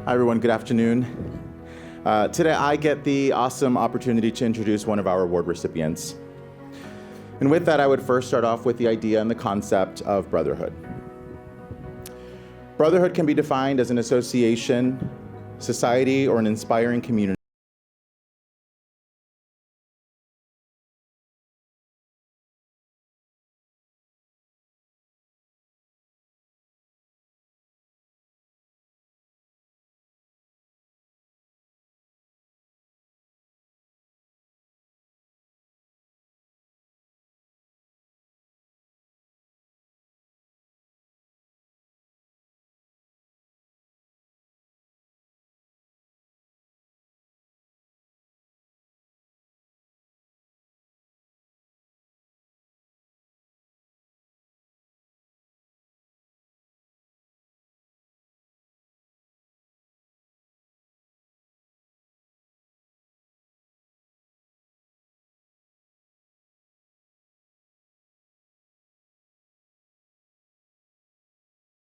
Hi, everyone. Good afternoon. Today, I get the awesome opportunity to introduce one of our award recipients. And with that, I would first start off with the idea and the concept of brotherhood. Brotherhood can be defined as an association, society, or an inspiring community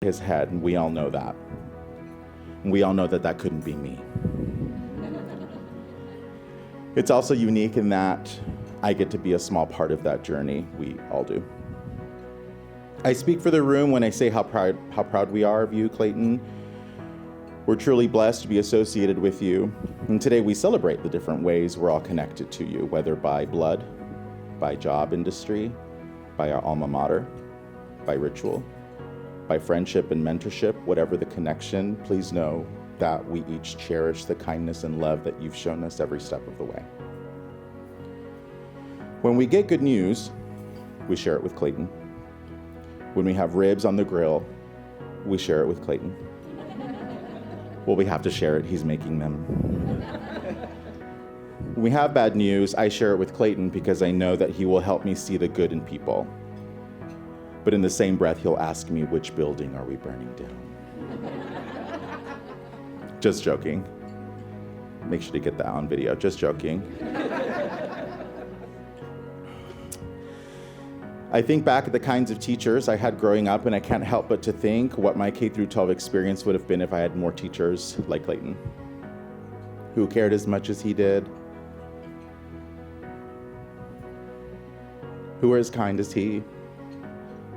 his head, and we all know that. And we all know that that couldn't be me. It's also unique in that I get to be a small part of that journey. We all do. I speak for the room when I say how proud we are of you, Clayton. We're truly blessed to be associated with you. And today we celebrate the different ways we're all connected to you, whether by blood, by job industry, by our alma mater, by ritual, by friendship and mentorship, whatever the connection. Please know that we each cherish the kindness and love that you've shown us every step of the way. When we get good news, we share it with Clayton. When we have ribs on the grill, we share it with Clayton. Well, we have to share it. He's making them. When we have bad news, I share it with Clayton because I know that he will help me see the good in people. But in the same breath, he'll ask me, which building are we burning down? Just joking. Make sure to get that on video. Just joking. I think back at the kinds of teachers I had growing up, and I can't help but to think what my K-12 experience would have been if I had more teachers like Clayton, who cared as much as he did, who were as kind as he,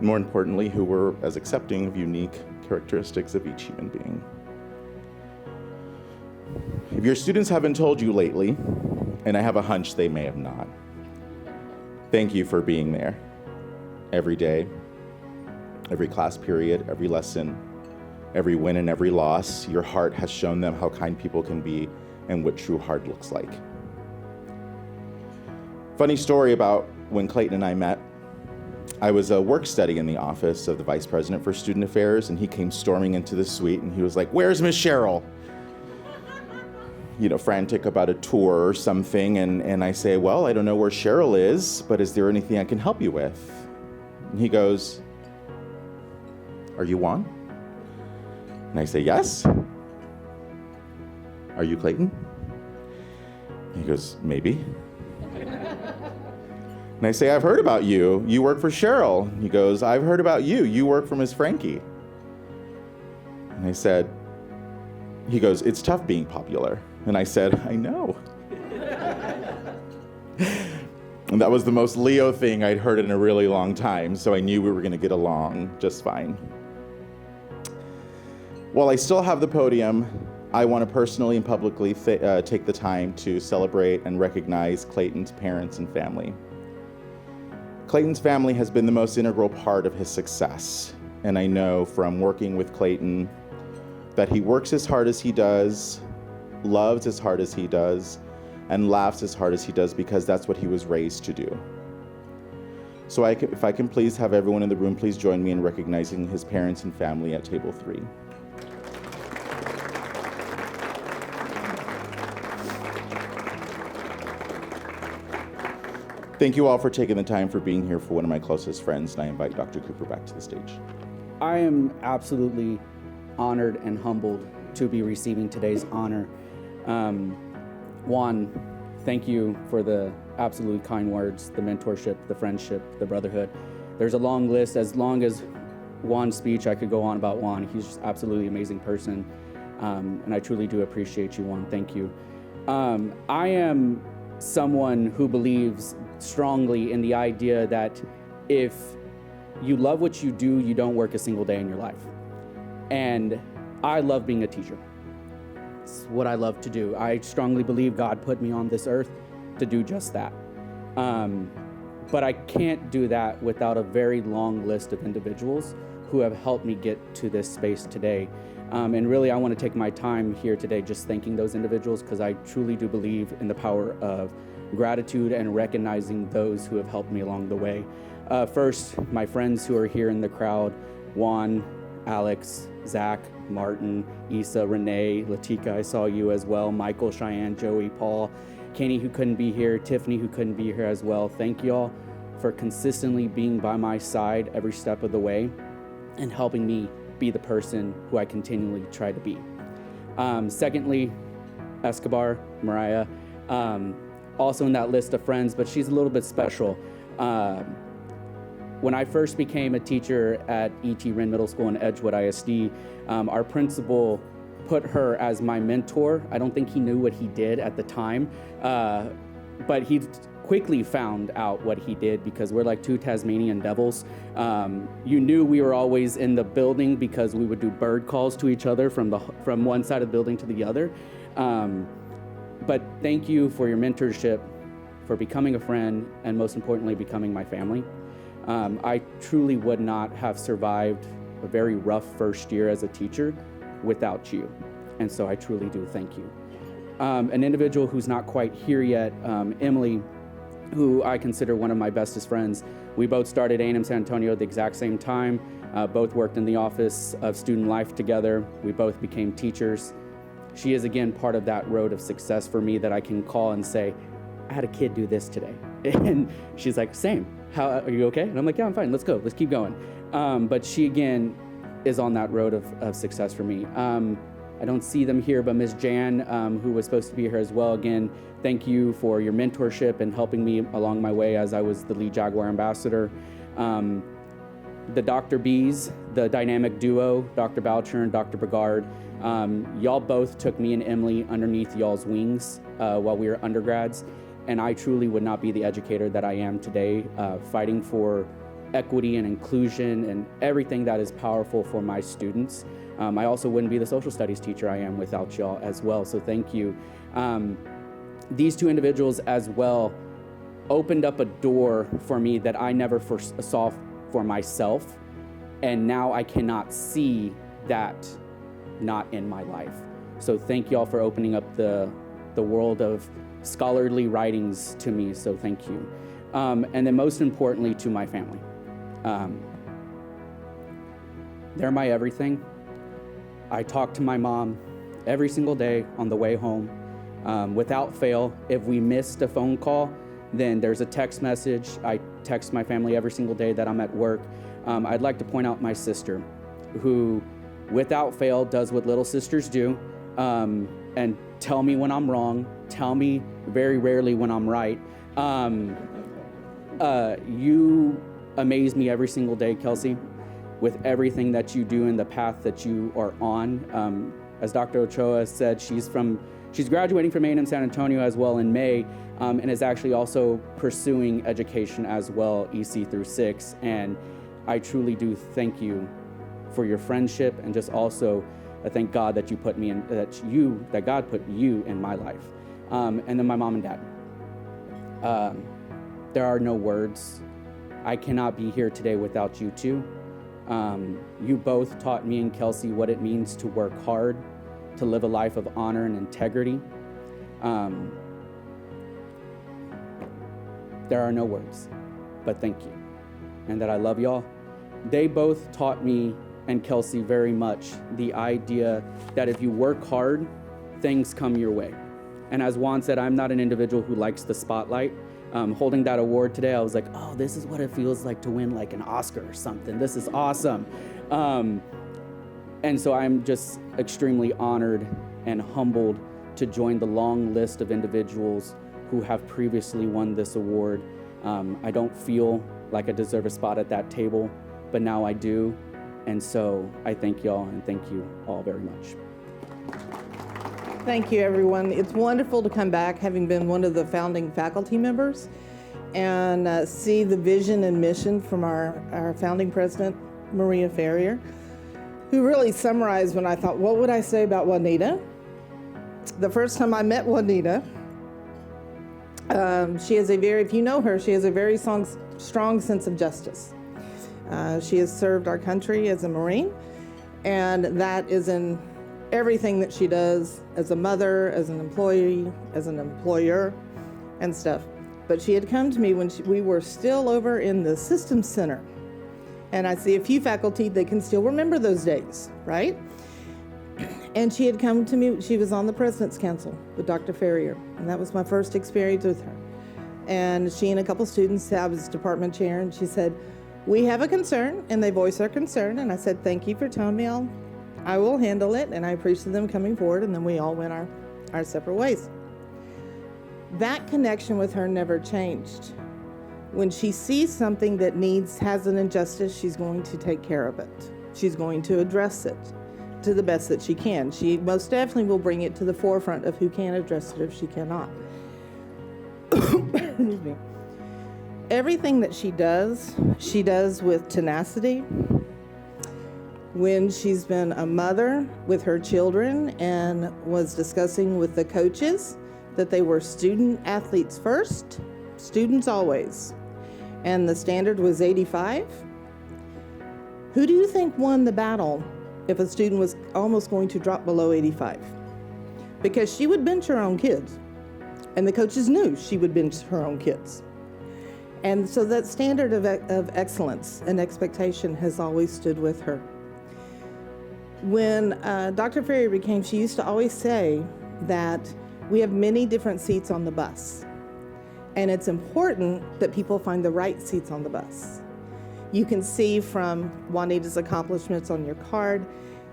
more importantly, who were as accepting of unique characteristics of each human being. If your students haven't told you lately, and I have a hunch they may have not, thank you for being there. Every day, every class period, every lesson, every win and every loss, your heart has shown them how kind people can be and what true heart looks like. Funny story about when Clayton and I met. I was a work study in the office of the Vice President for Student Affairs, and he came storming into the suite, and he was like, "Where's Miss Cheryl?" Frantic about a tour or something, and I say, "Well, I don't know where Cheryl is, but is there anything I can help you with?" And he goes, "Are you Juan?" And I say, "Yes." "Are you Clayton?" And he goes, "Maybe." And I say, "I've heard about you. You work for Cheryl." He goes, "I've heard about you. You work for Miss Frankie." And I said, he goes, "It's tough being popular." And I said, "I know." And that was the most Leo thing I'd heard in a really long time, so I knew we were going to get along just fine. While I still have the podium, I want to personally and publicly take the time to celebrate and recognize Clayton's parents and family. Clayton's family has been the most integral part of his success, and I know from working with Clayton that he works as hard as he does, loves as hard as he does, and laughs as hard as he does because that's what he was raised to do. So if I can please have everyone in the room please join me in recognizing his parents and family at table 3. Thank you all for taking the time for being here for one of my closest friends, and I invite Dr. Cooper back to the stage. I am absolutely honored and humbled to be receiving today's honor. Juan, thank you for the absolutely kind words, the mentorship, the friendship, the brotherhood. There's a long list. As long as Juan's speech, I could go on about Juan. He's just absolutely amazing person. And I truly do appreciate you, Juan. Thank you. I am someone who believes strongly in the idea that if you love what you do, you don't work a single day in your life. And I love being a teacher. It's what I love to do. I strongly believe God put me on this earth to do just that. But I can't do that without a very long list of individuals who have helped me get to this space today. And really, I want to take my time here today just thanking those individuals, because I truly do believe in the power of gratitude and recognizing those who have helped me along the way. First, my friends who are here in the crowd: Juan, Alex, Zach, Martin, Issa, Renee, Latika, I saw you as well, Michael, Cheyenne, Joey, Paul, Kenny, who couldn't be here, Tiffany, who couldn't be here as well. Thank you all for consistently being by my side every step of the way and helping me be the person who I continually try to be. Secondly, Escobar, Mariah, also in that list of friends, but she's a little bit special. When I first became a teacher at E.T. Wren Middle School in Edgewood ISD, our principal put her as my mentor. I don't think he knew what he did at the time, but he quickly found out what he did, because we're like two Tasmanian devils. You knew we were always in the building because we would do bird calls to each other from one side of the building to the other. But thank you for your mentorship, for becoming a friend, and most importantly, becoming my family. I truly would not have survived a very rough first year as a teacher without you. And so I truly do thank you. An individual who's not quite here yet, Emily, who I consider one of my bestest friends. We both started A&M San Antonio at the exact same time, both worked in the Office of Student Life together. We both became teachers. She is, again, part of that road of success for me that I can call and say, I had a kid do this today. And she's like, same. How are you okay? And I'm like, yeah, I'm fine. Let's go. Let's keep going. But she, again, is on that road of success for me. I don't see them here, but Ms. Jan, who was supposed to be here as well, again, thank you for your mentorship and helping me along my way as I was the lead Jaguar ambassador. The Dr. B's, the dynamic duo, Dr. Boucher and Dr. Brigard, y'all both took me and Emily underneath y'all's wings while we were undergrads. And I truly would not be the educator that I am today, fighting for equity and inclusion and everything that is powerful for my students. I also wouldn't be the social studies teacher I am without y'all as well, so thank you. These two individuals as well opened up a door for me that I never saw for myself, and now I cannot see that not in my life. So thank y'all for opening up the world of scholarly writings to me, so thank you. And then most importantly, to my family. They're my everything. I talk to my mom every single day on the way home. Without fail, if we missed a phone call, then there's a text message. I text my family every single day that I'm at work. I'd like to point out my sister, who without fail does what little sisters do, and tell me when I'm wrong, tell me very rarely when I'm right. You amaze me every single day, Kelsey, with everything that you do and the path that you are on. As Dr. Ochoa said, she's graduating from A&M San Antonio as well in May, and is actually also pursuing education as well, EC through 6. And I truly do thank you for your friendship, and just also I thank God that you put me in, that God put you in my life. And then my mom and dad. There are no words. I cannot be here today without you two. You both taught me and Kelsey what it means to work hard, to live a life of honor and integrity. There are no words, but thank you. And that I love y'all. They both taught me and Kelsey very much the idea that if you work hard, things come your way. And as Juan said, I'm not an individual who likes the spotlight. Holding that award today, I was like, oh, this is what it feels like to win like an Oscar or something. This is awesome. And so I'm just extremely honored and humbled to join the long list of individuals who have previously won this award. I don't feel like I deserve a spot at that table, but now I do. And so I thank y'all and thank you all very much. Thank you, everyone. It's wonderful to come back, having been one of the founding faculty members, and see the vision and mission from our founding president, Maria Ferrier, who really summarized when I thought, what would I say about Juanita? The first time I met Juanita, she has a very, if you know her, she has a very strong sense of justice. She has served our country as a Marine, and that is in everything that she does as a mother, as an employee, as an employer, and stuff. But she had come to me when we were still over in the Systems Center. And I see a few faculty that can still remember those days, right? And she had come to me, she was on the President's Council with Dr. Ferrier, and that was my first experience with her. And she and a couple students, I was department chair, and she said, we have a concern, and they voiced their concern, and I said, thank you for telling me, I will handle it, and I appreciate them coming forward, and then we all went our separate ways. That connection with her never changed. When she sees something that has an injustice, she's going to take care of it. She's going to address it to the best that she can. She most definitely will bring it to the forefront of who can address it if she cannot. Excuse me. Everything that she does with tenacity. When she's been a mother with her children and was discussing with the coaches that they were student athletes first, students always, and the standard was 85. Who do you think won the battle if a student was almost going to drop below 85? Because she would bench her own kids, and the coaches knew she would bench her own kids. And so that standard of excellence and expectation has always stood with her. When Dr. Ferrier she used to always say that we have many different seats on the bus, and it's important that people find the right seats on the bus. You can see from Juanita's accomplishments on your card,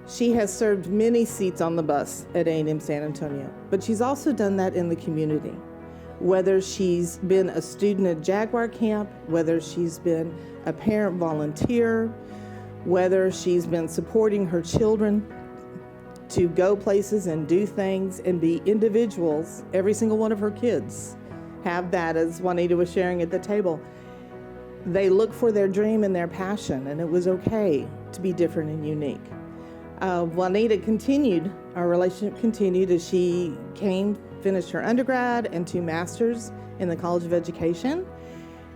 she has served many seats on the bus at A&M San Antonio, but she's also done that in the community. Whether she's been a student at Jaguar Camp, whether she's been a parent volunteer, whether she's been supporting her children to go places and do things and be individuals. Every single one of her kids have that, as Juanita was sharing at the table. They look for their dream and their passion, and it was okay to be different and unique. Juanita continued, our relationship continued as she finished her undergrad and 2 masters in the College of Education.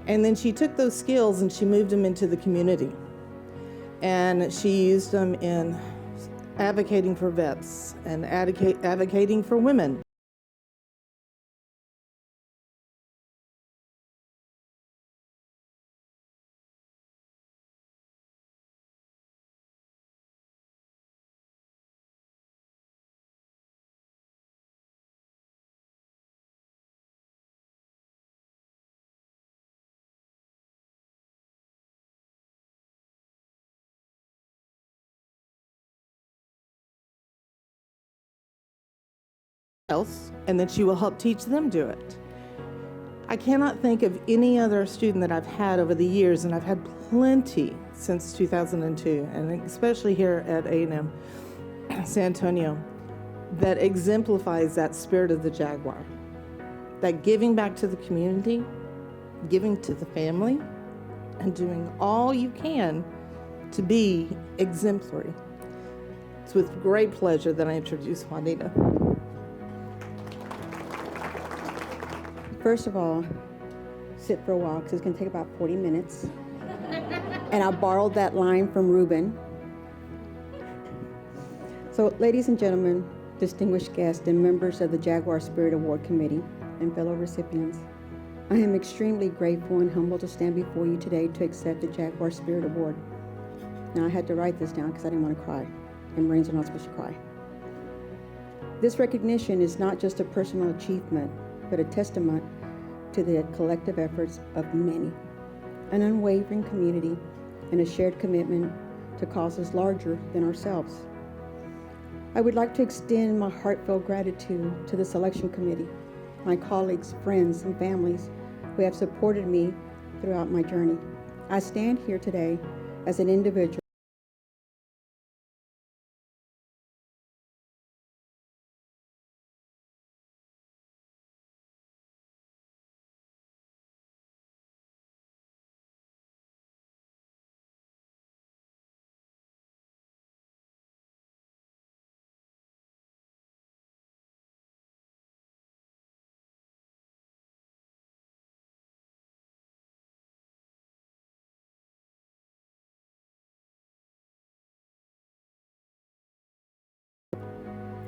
And then she took those skills and she moved them into the community. And she used them in advocating for vets and advocating for women. Else, and that she will help teach them do it. I cannot think of any other student that I've had over the years, and I've had plenty since 2002, and especially here at A&M San Antonio, that exemplifies that spirit of the Jaguar. That giving back to the community, giving to the family, and doing all you can to be exemplary. It's with great pleasure that I introduce Juanita. First of all, sit for a while because it's going to take about 40 minutes. And I borrowed that line from Ruben. So, ladies and gentlemen, distinguished guests and members of the Jaguar Spirit Award Committee and fellow recipients, I am extremely grateful and humbled to stand before you today to accept the Jaguar Spirit Award. Now, I had to write this down because I didn't want to cry, and Marines are not supposed to cry. This recognition is not just a personal achievement, but a testament to the collective efforts of many, an unwavering community, and a shared commitment to causes larger than ourselves. I would like to extend my heartfelt gratitude to the selection committee, my colleagues, friends, and families who have supported me throughout my journey. I stand here today as an individual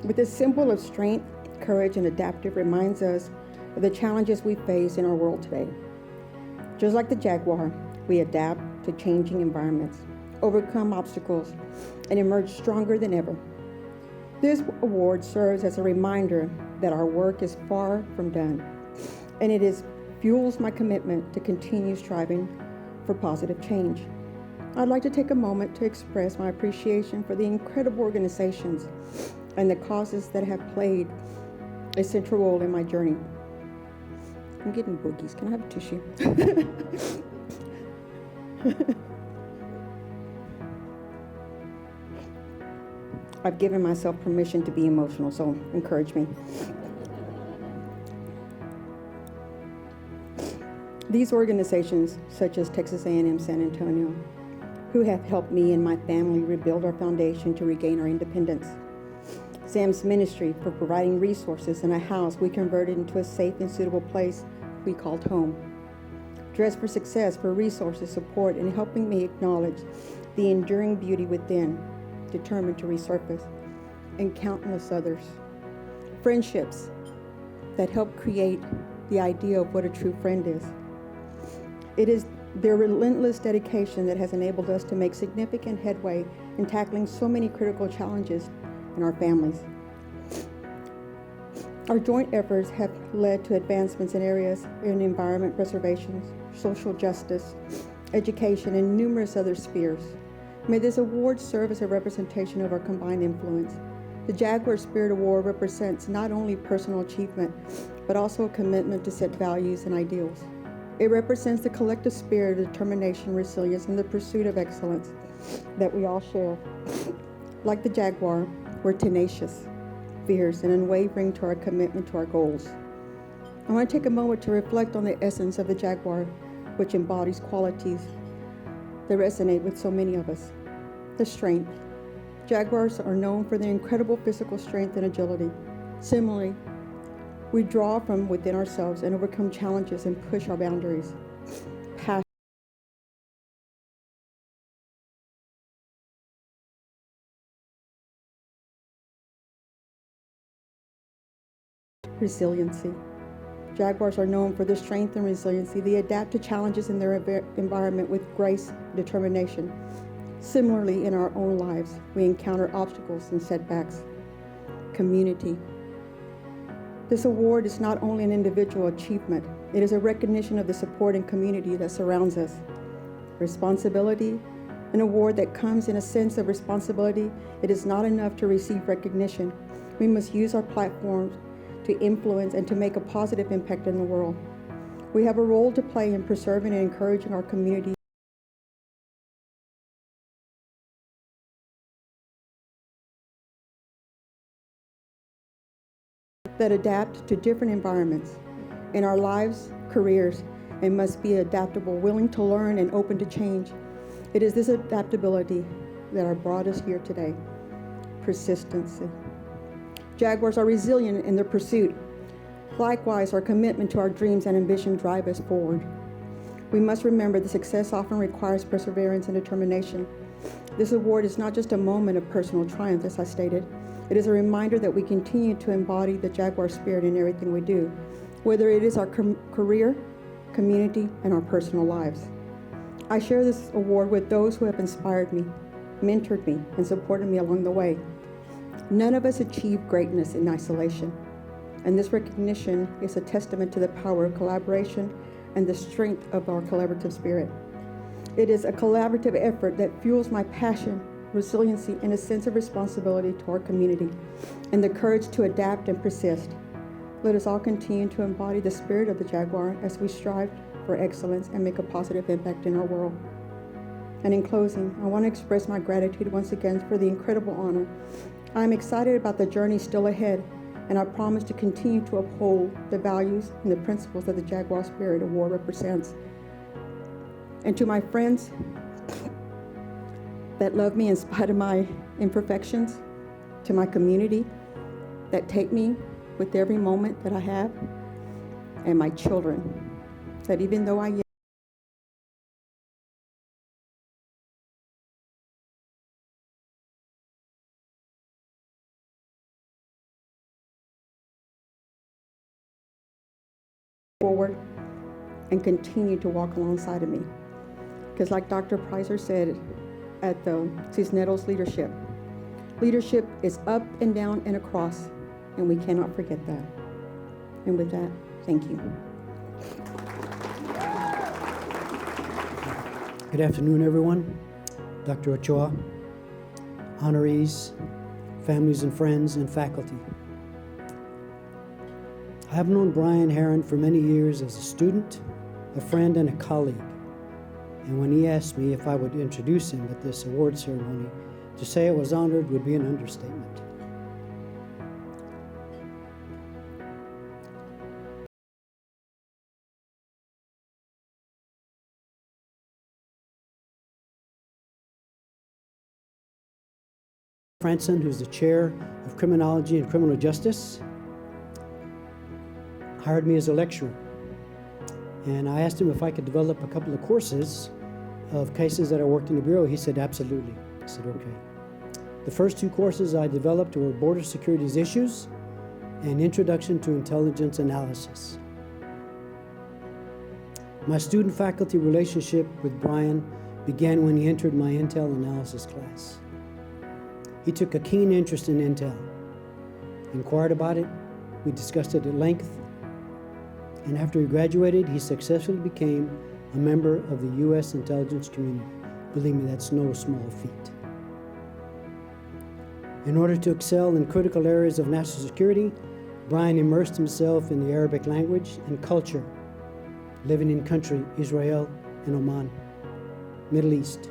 With this symbol of strength, courage, and adaptive reminds us of the challenges we face in our world today. Just like the jaguar, we adapt to changing environments, overcome obstacles, and emerge stronger than ever. This award serves as a reminder that our work is far from done, and fuels my commitment to continue striving for positive change. I'd like to take a moment to express my appreciation for the incredible organizations and the causes that have played a central role in my journey. I'm getting boogies. Can I have a tissue? I've given myself permission to be emotional, so encourage me. These organizations, such as Texas A&M San Antonio, who have helped me and my family rebuild our foundation to regain our independence. Sam's Ministry for providing resources and a house we converted into a safe and suitable place we called home. Dress for Success for resources, support, and helping me acknowledge the enduring beauty within, determined to resurface, and countless others. Friendships that help create the idea of what a true friend is. It is their relentless dedication that has enabled us to make significant headway in tackling so many critical challenges in our families. Our joint efforts have led to advancements in areas in environment preservation, social justice, education, and numerous other spheres. May this award serve as a representation of our combined influence. The Jaguar Spirit Award represents not only personal achievement, but also a commitment to set values and ideals. It represents the collective spirit of determination, resilience, and the pursuit of excellence that we all share. Like the jaguar, we're tenacious, fierce, and unwavering to our commitment to our goals. I want to take a moment to reflect on the essence of the jaguar, which embodies qualities that resonate with so many of us. The strength. Jaguars are known for their incredible physical strength and agility. Similarly, we draw from within ourselves and overcome challenges and push our boundaries. Passion. Resiliency. Jaguars are known for their strength and resiliency. They adapt to challenges in their environment with grace and determination. Similarly, in our own lives, we encounter obstacles and setbacks. Community. This award is not only an individual achievement, it is a recognition of the support and community that surrounds us. Responsibility, an award that comes in a sense of responsibility. It is not enough to receive recognition. We must use our platforms to influence and to make a positive impact in the world. We have a role to play in preserving and encouraging our community that adapt to different environments in our lives, careers, and must be adaptable, willing to learn, and open to change. It is this adaptability that have brought us here today. Persistency. Jaguars are resilient in their pursuit. Likewise, our commitment to our dreams and ambition drive us forward. We must remember that success often requires perseverance and determination. This award is not just a moment of personal triumph, as I stated. It is a reminder that we continue to embody the Jaguar spirit in everything we do, whether it is our career, community, and our personal lives. I share this award with those who have inspired me, mentored me, and supported me along the way. None of us achieve greatness in isolation, and this recognition is a testament to the power of collaboration and the strength of our collaborative spirit. It is a collaborative effort that fuels my passion, resiliency, and a sense of responsibility to our community, and the courage to adapt and persist. Let us all continue to embody the spirit of the Jaguar as we strive for excellence and make a positive impact in our world. And in closing, I want to express my gratitude once again for the incredible honor. I am excited about the journey still ahead, and I promise to continue to uphold the values and the principles that the Jaguar Spirit Award represents. And to my friends that love me in spite of my imperfections, to my community that take me with every moment that I have, and my children, that even though I forward and continue to walk alongside of me. Because like Dr. Pricer said at the Cisneros leadership is up and down and across, and we cannot forget that. And with that, thank you. Good afternoon, everyone. Dr. Ochoa, honorees, families and friends, and faculty. I have known Brian Herron for many years as a student, a friend, and a colleague. And when he asked me if I would introduce him at this award ceremony, to say I was honored would be an understatement. Franson, who's the chair of criminology and criminal justice, hired me as a lecturer. And I asked him if I could develop a couple of courses of cases that I worked in the Bureau. He said, absolutely. I said, okay. The first two courses I developed were Border Securities Issues and Introduction to Intelligence Analysis. My student-faculty relationship with Brian began when he entered my Intel Analysis class. He took a keen interest in Intel, inquired about it, we discussed it at length, and after he graduated, he successfully became a member of the U.S. intelligence community. Believe me, that's no small feat. In order to excel in critical areas of national security, Brian immersed himself in the Arabic language and culture, living in country Israel and Oman, Middle East.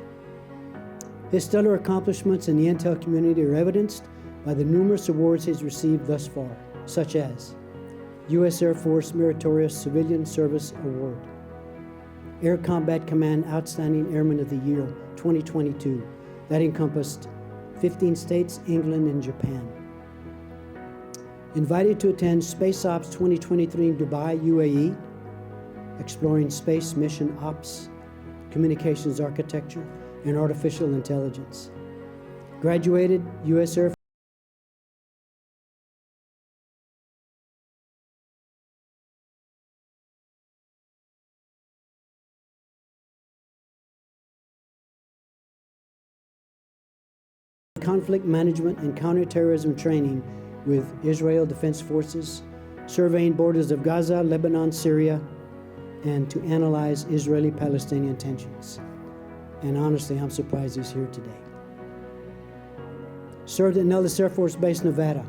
His stellar accomplishments in the intel community are evidenced by the numerous awards he's received thus far, such as U.S. Air Force Meritorious Civilian Service Award, Air Combat Command Outstanding Airman of the Year 2022, that encompassed 15 states, England, and Japan. Invited to attend Space Ops 2023 in Dubai, UAE, exploring space mission ops, communications architecture, and artificial intelligence. Graduated U.S. Air Force conflict management and counterterrorism training with Israel Defense Forces, surveying borders of Gaza, Lebanon, Syria, and to analyze Israeli-Palestinian tensions. And honestly, I'm surprised he's here today. Served at Nellis Air Force Base, Nevada.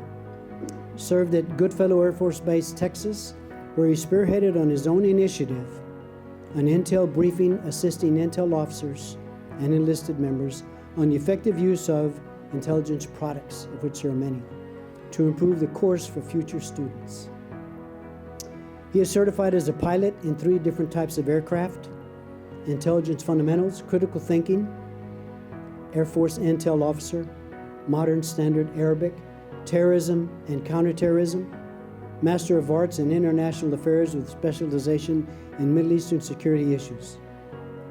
Served at Goodfellow Air Force Base, Texas, where he spearheaded on his own initiative an intel briefing assisting intel officers and enlisted members on the effective use of intelligence products, of which there are many, to improve the course for future students. He is certified as a pilot in 3 different types of aircraft: intelligence fundamentals, critical thinking, Air Force intel officer, modern standard Arabic, terrorism and counterterrorism, Master of Arts in International Affairs with specialization in Middle Eastern security issues,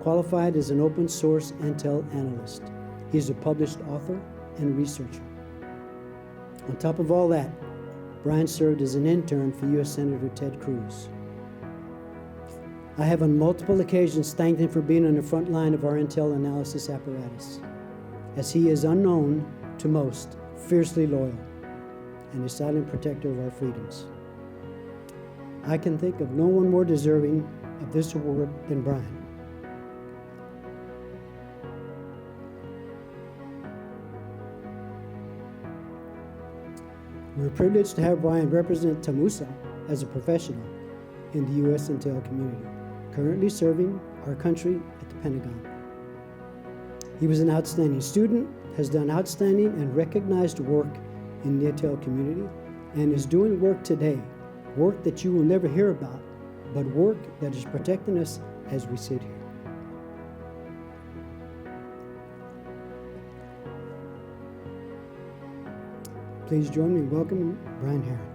qualified as an open source intel analyst. He is a published author and researcher. On top of all that, Brian served as an intern for U.S. Senator Ted Cruz. I have on multiple occasions thanked him for being on the front line of our intel analysis apparatus, as he is unknown to most, fiercely loyal, and a silent protector of our freedoms. I can think of no one more deserving of this award than Brian. We're privileged to have Brian represent TAMUSA as a professional in the U.S. intel community, currently serving our country at the Pentagon. He was an outstanding student, has done outstanding and recognized work in the intel community, and is doing work today, work that you will never hear about, but work that is protecting us as we sit here. Please join me in welcoming Brian Herron.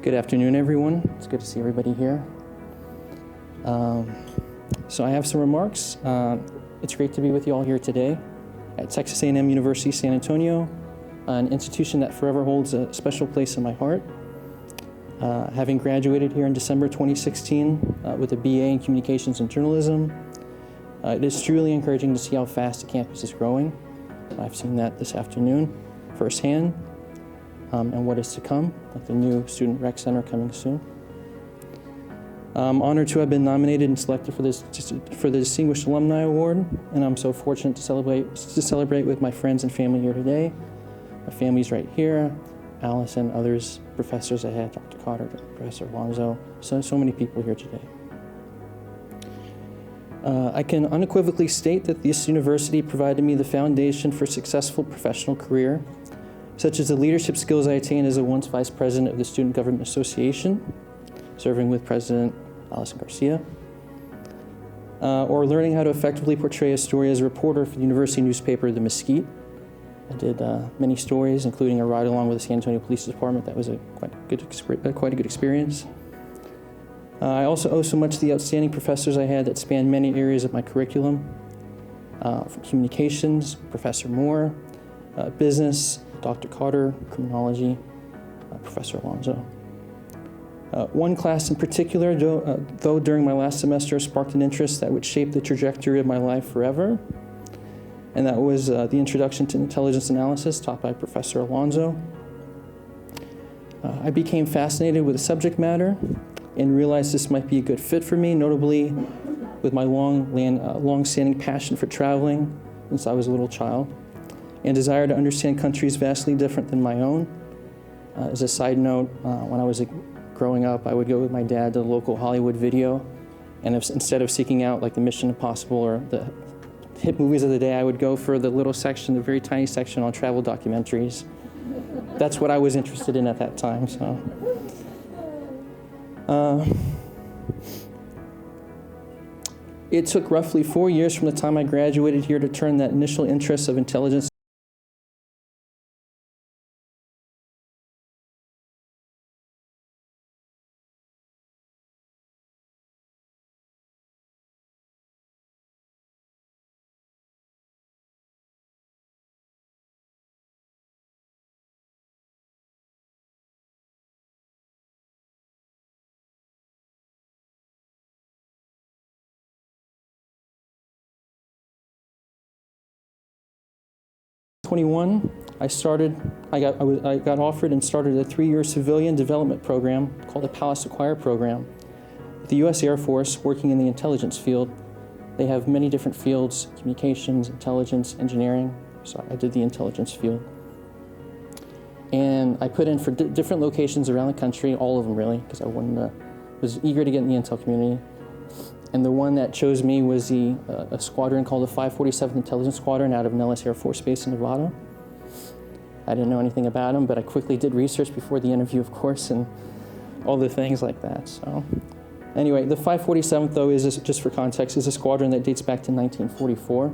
Good afternoon, everyone. It's good to see everybody here. So I have some remarks. It's great to be with you all here today at Texas A&M University San Antonio, an institution that forever holds a special place in my heart. Having graduated here in December 2016 with a BA in Communications and Journalism, it is truly encouraging to see how fast the campus is growing. I've seen that this afternoon firsthand, and what is to come, like the new Student Rec Center coming soon. I'm honored to have been nominated and selected for the Distinguished Alumni Award, and I'm so fortunate to celebrate with my friends and family here today. My family's right here, Alice and others, professors I had, Dr. Cotter, Professor Alonzo, so many people here today. I can unequivocally state that this university provided me the foundation for a successful professional career, such as the leadership skills I attained as a once vice president of the Student Government Association, serving with President Alison Garcia, or learning how to effectively portray a story as a reporter for the university newspaper, The Mesquite. I did many stories, including a ride along with the San Antonio Police Department. That was quite a good experience. I also owe so much to the outstanding professors I had that spanned many areas of my curriculum, from communications, Professor Moore, business, Dr. Carter, criminology, Professor Alonzo. One class in particular, though during my last semester, sparked an interest that would shape the trajectory of my life forever, and that was the Introduction to Intelligence Analysis taught by Professor Alonzo. I became fascinated with the subject matter and realized this might be a good fit for me, notably with my long-standing passion for traveling since I was a little child, and desire to understand countries vastly different than my own. As a side note, when I was growing up, I would go with my dad to the local Hollywood video, and instead of seeking out like the Mission Impossible or the hit movies of the day, I would go for the little section, the very tiny section on travel documentaries. That's what I was interested in at that time. So, it took roughly 4 years from the time I graduated here to turn that initial interest of intelligence I got offered and started a 3-year civilian development program called the Palace Acquire program. The U.S. Air Force, working in the intelligence field, they have many different fields: communications, intelligence, engineering. So I did the intelligence field. And I put in for different locations around the country, all of them really, because I was eager to get in the intel community. And the one that chose me was a squadron called the 547th Intelligence Squadron out of Nellis Air Force Base in Nevada. I didn't know anything about them, but I quickly did research before the interview, of course, and all the things like that. So, anyway, the 547th, though, just for context, is a squadron that dates back to 1944.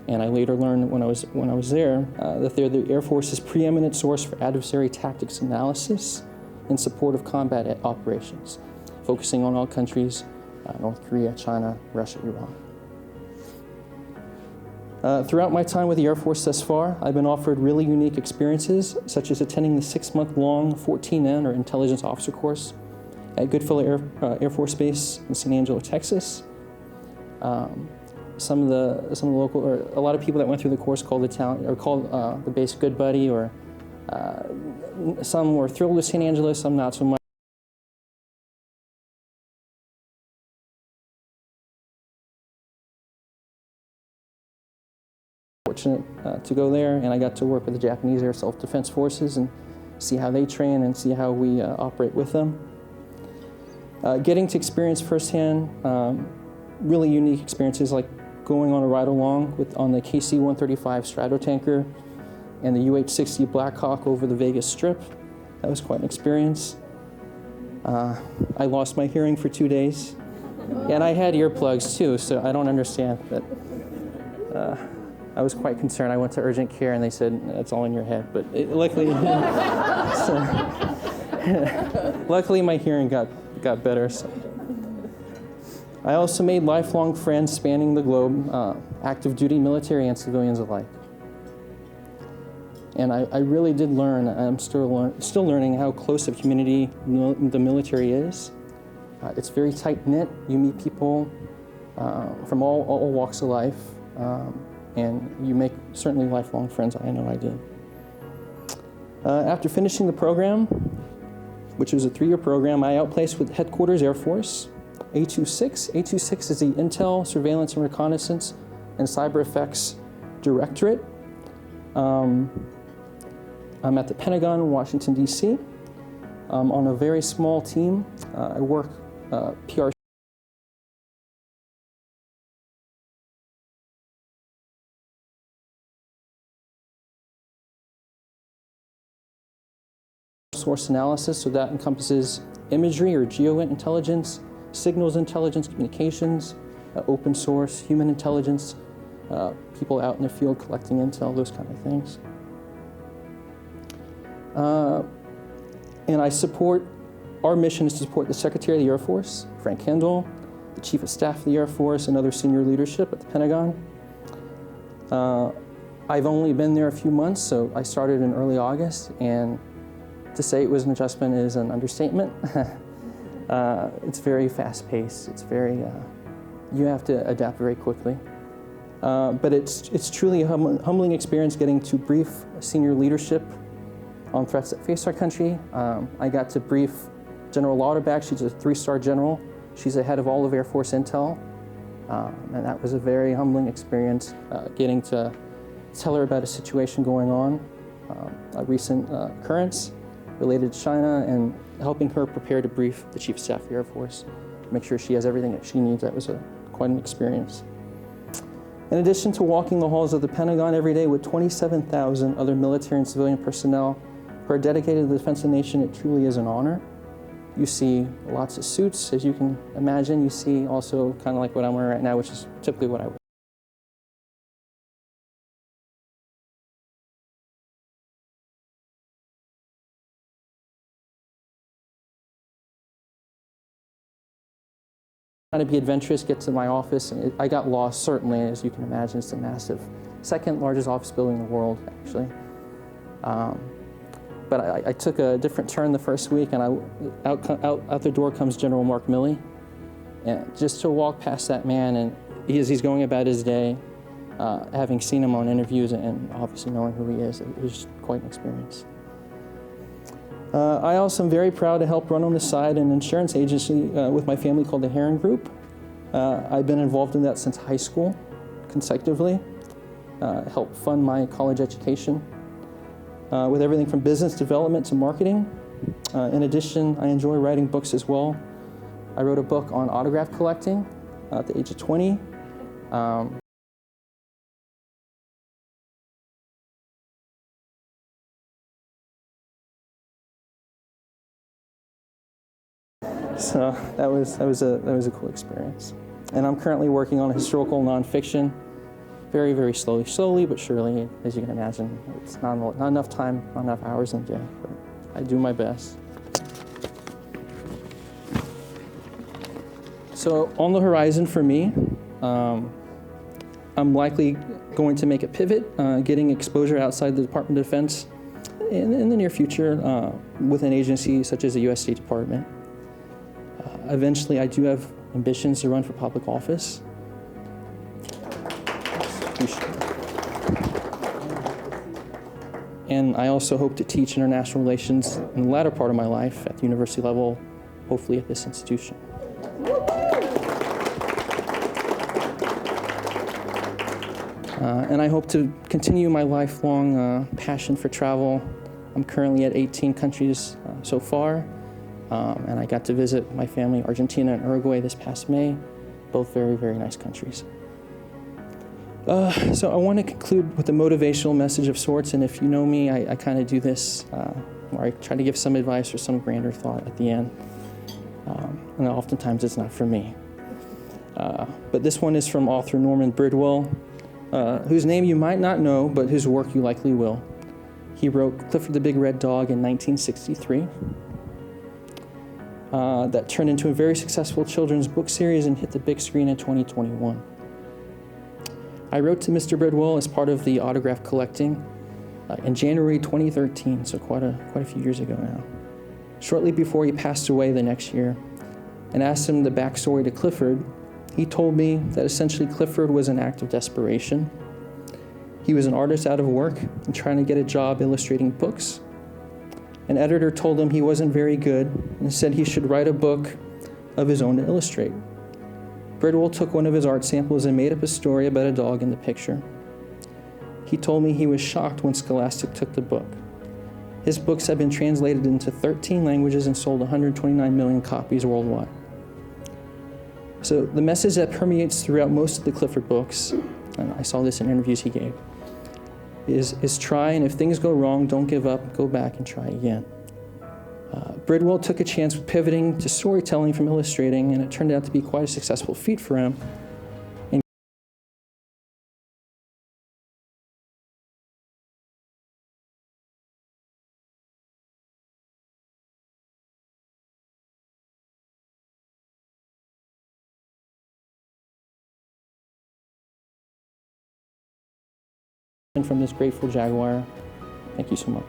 And I later learned when I was there that they're the Air Force's preeminent source for adversary tactics analysis in support of combat operations, focusing on all countries. North Korea, China, Russia, Iran. Throughout my time with the Air Force thus far, I've been offered really unique experiences, such as attending the 6-month-long 14N, or Intelligence Officer course, at Goodfellow Air Force Base in San Angelo, Texas. Some of the local, or a lot of people that went through the course called the base Good Buddy, or some were thrilled with San Angelo, some not so much. Fortunate to go there, and I got to work with the Japanese Air Self-Defense Forces and see how they train and see how we operate with them. Getting to experience firsthand really unique experiences, like going on a ride along on the KC-135 Stratotanker and the UH-60 Blackhawk over the Vegas Strip. That was quite an experience. I lost my hearing for 2 days, and I had earplugs too, so I don't understand, but I was quite concerned. I went to urgent care and they said, it's all in your head, but luckily, luckily my hearing got better. So. I also made lifelong friends spanning the globe, active duty military and civilians alike. And I really did learn, I'm still learning how close of a community the military is. It's very tight-knit. You meet people from all walks of life, and you make certainly lifelong friends. I know I did. After finishing the program, which was a 3-year program, I outplaced with Headquarters Air Force, A26. A26 is the Intel, Surveillance and Reconnaissance and Cyber Effects Directorate. I'm at the Pentagon in Washington, D.C. On a very small team. I work PR source analysis, so that encompasses imagery or geo-intelligence, signals intelligence, communications, open source, human intelligence, people out in the field collecting intel, those kind of things. And our mission is to support the Secretary of the Air Force, Frank Kendall, the Chief of Staff of the Air Force, and other senior leadership at the Pentagon. I've only been there a few months, so I started in early August, and to say it was an adjustment is an understatement. It's very fast-paced. It's very, you have to adapt very quickly. But it's truly a humbling experience getting to brief senior leadership on threats that face our country. I got to brief General Lauterbach. She's a 3-star general. She's the head of all of Air Force Intel. And that was a very humbling experience, getting to tell her about a situation going on, a recent occurrence related to China, and helping her prepare to brief the Chief of Staff of the Air Force, make sure she has everything that she needs. That was quite an experience. In addition to walking the halls of the Pentagon every day with 27,000 other military and civilian personnel who are dedicated to the defense of the nation, it truly is an honor. You see lots of suits, as you can imagine. You see also kind of like what I'm wearing right now, which is typically what I wear. Trying to be adventurous, get to my office, and I got lost, certainly, as you can imagine. It's a massive, second largest office building in the world, actually. But I took a different turn the first week, and out the door comes General Mark Milley. And just to walk past that man, and he's going about his day, having seen him on interviews and obviously knowing who he is, it was quite an experience. I also am very proud to help run on the side an insurance agency with my family called the Heron Group. I've been involved in that since high school, consecutively, helped fund my college education with everything from business development to marketing. In addition, I enjoy writing books as well. I wrote a book on autograph collecting at the age of 20. So that was a cool experience. And I'm currently working on a historical nonfiction, very, very slowly but surely, as you can imagine. It's not enough time, not enough hours in the day, but I do my best. So on the horizon for me, I'm likely going to make a pivot, getting exposure outside the Department of Defense in the near future with an agency such as the U.S. State Department. Eventually, I do have ambitions to run for public office. And I also hope to teach international relations in the latter part of my life at the university level, hopefully at this institution. And I hope to continue my lifelong passion for travel. I'm currently at 18 countries so far. And I got to visit my family, Argentina and Uruguay, this past May, both very, very nice countries. So I want to conclude with a motivational message of sorts, and if you know me, I kind of do this, where I try to give some advice or some grander thought at the end, and oftentimes it's not for me. But this one is from author Norman Bridwell, whose name you might not know, but whose work you likely will. He wrote Clifford the Big Red Dog in 1963. that turned into a very successful children's book series and hit the big screen in 2021. I wrote to Mr. Bridwell as part of the autograph collecting in January 2013, so quite a few years ago now, shortly before he passed away the next year, and asked him the backstory to Clifford. He told me that essentially Clifford was an act of desperation. He was an artist out of work and trying to get a job illustrating books. An editor told him he wasn't very good and said he should write a book of his own to illustrate. Bridwell took one of his art samples and made up a story about a dog in the picture. He told me he was shocked when Scholastic took the book. His books have been translated into 13 languages and sold 129 million copies worldwide. So the message that permeates throughout most of the Clifford books, and I saw this in interviews he gave, is try, and if things go wrong, don't give up, go back and try again. Bridwell took a chance with pivoting to storytelling from illustrating, and it turned out to be quite a successful feat for him. And from this grateful Jaguar, thank you so much.